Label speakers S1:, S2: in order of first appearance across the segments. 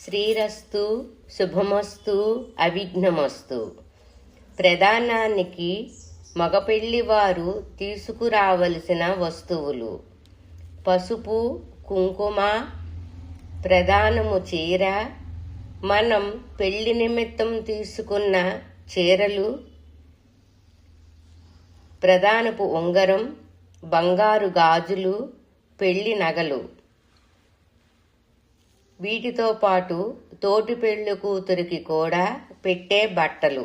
S1: శ్రీరస్తు, శుభమస్తు, అవిఘ్నమస్తు. ప్రధానానికి మగపెళ్లివారు తీసుకురావలసిన వస్తువులు: పసుపు, కుంకుమ, ప్రధానము చీర, మనం పెళ్లి నిమిత్తం తీసుకున్న చీరలు, ప్రధానపు ఉంగరం, బంగారు గాజులు, పెళ్లి నగలు. వీటితో పాటు తోటి పెళ్లి కూతురికి కూడా పెట్టే బట్టలు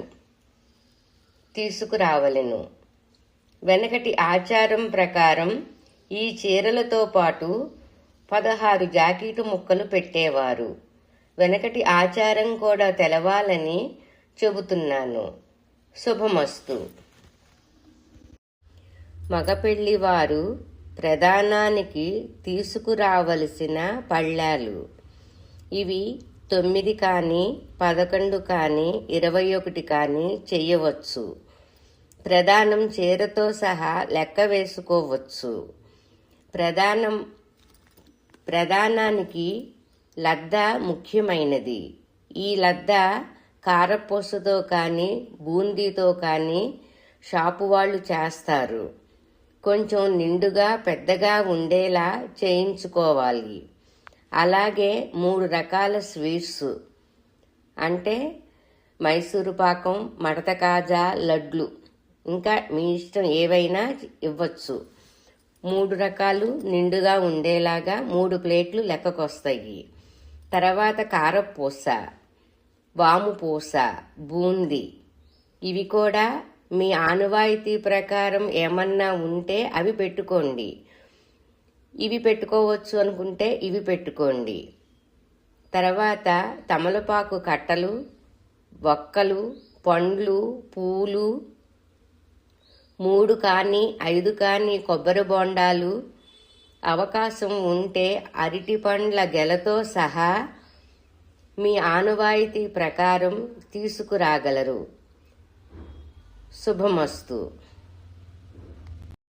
S1: తీసుకురావలెను. వెనకటి ఆచారం ప్రకారం ఈ చీరలతో పాటు 16 జాకెటు ముక్కలు పెట్టేవారు. వెనకటి ఆచారం కూడా తెలవాలని చెబుతున్నాను. శుభమస్తు. మగపెళ్లివారు ప్రధానానికి తీసుకురావలసిన పళ్ళాలు: ఇవి 9 కానీ, 11 కానీ, 21 కానీ చెయ్యవచ్చు. ప్రధానం చీరతో సహా లెక్క వేసుకోవచ్చు. ప్రధానానికి లద్ద ముఖ్యమైనది. ఈ లద్ద కారపూసతో కానీ, బూందీతో కానీ షాపు వాళ్ళు చేస్తారు. కొంచెం నిండుగా పెద్దగా ఉండేలా చేయించుకోవాలి. అలాగే 3 రకాల స్వీట్స్ అంటే మైసూరు పాకం, మడత కాజా, లడ్లు, ఇంకా మీ ఇష్టం ఏవైనా ఇవ్వచ్చు. 3 రకాలు నిండుగా ఉండేలాగా 3 ప్లేట్లు లెక్కకొస్తాయి. తర్వాత కారపూస, వాముపూస, బూందీ. ఇవి కూడా మీ ఆనవాయితీ ప్రకారం ఏమన్నా ఉంటే అవి పెట్టుకోండి. ఇవి పెట్టుకోవచ్చు అనుకుంటే ఇవి పెట్టుకోండి. తర్వాత తమలపాకు కట్టలు, వక్కలు, పండ్లు, పూలు, 3 కానీ 5 కానీ కొబ్బరి బొండాలు, అవకాశం ఉంటే అరటి పండ్ల గెలతో సహా మీ ఆనవాయితీ ప్రకారం తీసుకురాగలరు. శుభమస్తు.